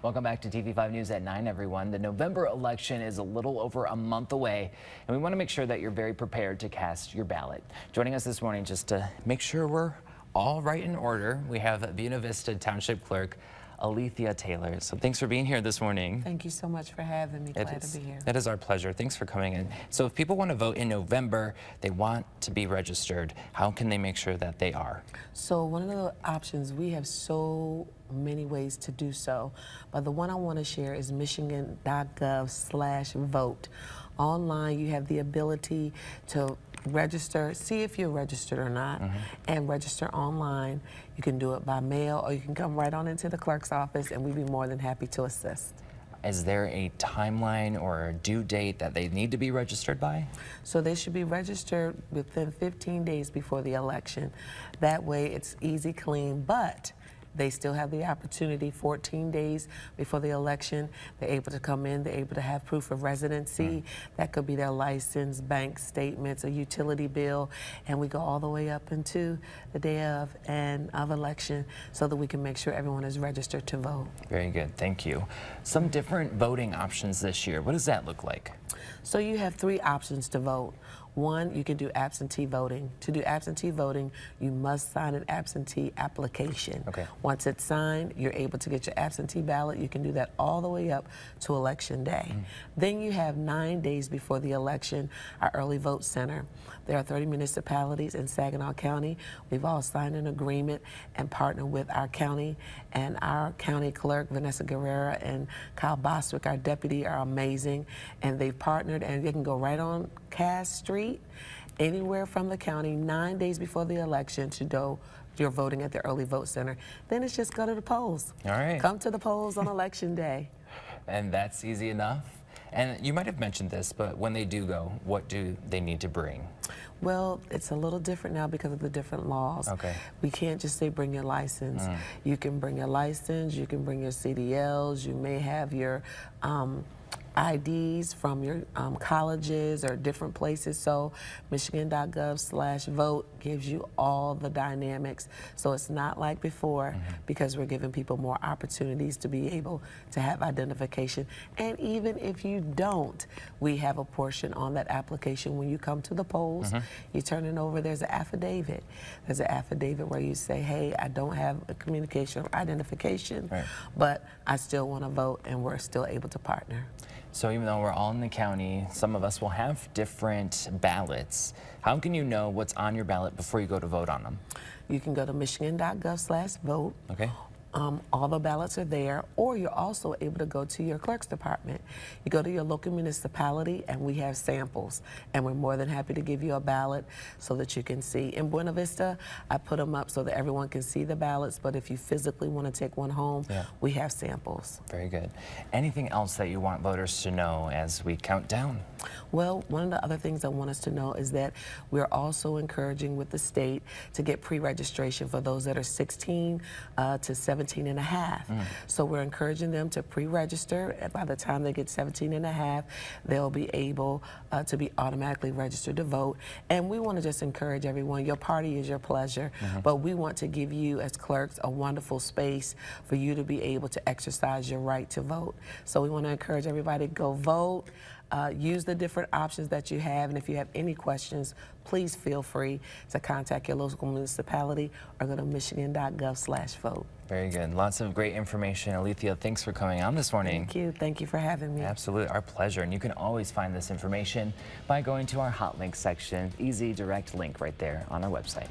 Welcome back to TV5 News at 9, everyone. The November election is a little over a month away, and we want to make sure that you're very prepared to cast your ballot. Joining us this morning just to make sure we're all right in order, we have Buena Vista Township Clerk Alethea Taylor. So thanks for being here this morning. Thank you so much for having me. Glad to be here. It is our pleasure. Thanks for coming in. So if people want to vote in November, they want to be registered, how can they make sure that they are? So one of the options, we have so many ways to do so, but the one I want to share is michigan.gov/vote. Online, you have the ability to register, see if you're registered or not, and register online. You can do it by mail, or you can come right on into the clerk's office, and we'd be more than happy to assist. Is there a timeline or a due date that they need to be registered by? So they should be registered within 15 days before the election. That way it's easy, clean, but they still have the opportunity 14 days before the election. They're able to come in, they're able to have proof of residency. That could be their license, bank statements, a utility bill, and we go all the way up into the day of election so that we can make sure everyone is registered to vote. Very good, thank you. Some different voting options this year. What does that look like? So you have 3 options to vote. One, you can do absentee voting. To do absentee voting, you must sign an absentee application. Okay. Once it's signed, you're able to get your absentee ballot. You can do that all the way up to Election Day. Then you have 9 days before the election, our early vote center. There are 30 municipalities in Saginaw County. We've all signed an agreement and partnered with our county, and our county clerk, Vanessa Guerrera, and Kyle Bostwick, our deputy, are amazing, and they've partnered, and they can go right on Cass Street, anywhere from the county, 9 days before the election to do your voting at the early vote center. Then it's just go to the polls. All right. Come to the polls on Election Day. And that's easy enough. And you might have mentioned this, but when they do go, what do they need to bring? Well, it's a little different now because of the different laws. Okay. We can't just say bring your license. You can bring your license, you can bring your CDLs, you may have your IDs from your colleges or different places. So michigan.gov/vote gives you all the dynamics. So it's not like before, because we're giving people more opportunities to be able to have identification. And even if you don't, we have a portion on that application when you come to the polls. You turn it over, there's an affidavit. There's an affidavit where you say, hey, I don't have a communication or identification, but I still want to vote, and we're still able to partner. So even though we're all in the county, some of us will have different ballots. How can you know what's on your ballot before you go to vote on them? You can go to michigan.gov/vote. Okay. All the ballots are there, or you're also able to go to your clerk's department. You go to your local municipality, and we have samples, and we're more than happy to give you a ballot so that you can see. In Buena Vista, I put them up so that everyone can see the ballots, but if you physically want to take one home, we have samples. Very good. Anything else that you want voters to know as we count down? Well, one of the other things I want us to know is that we're also encouraging with the state to get pre-registration for those that are 16 to 17 and a half. So we're encouraging them to pre-register, and by the time they get 17 and a half, they'll be able to be automatically registered to vote. And we want to just encourage everyone, your party is your pleasure, but we want to give you as clerks a wonderful space for you to be able to exercise your right to vote. So we want to encourage everybody to go vote. Use the different options that you have, and if you have any questions, please feel free to contact your local municipality or go to michigan.gov/vote. Very good. Lots of great information. Alethea, thanks for coming on this morning. Thank you. Thank you for having me. Absolutely. Our pleasure. And you can always find this information by going to our hot links section. Easy, direct link right there on our website.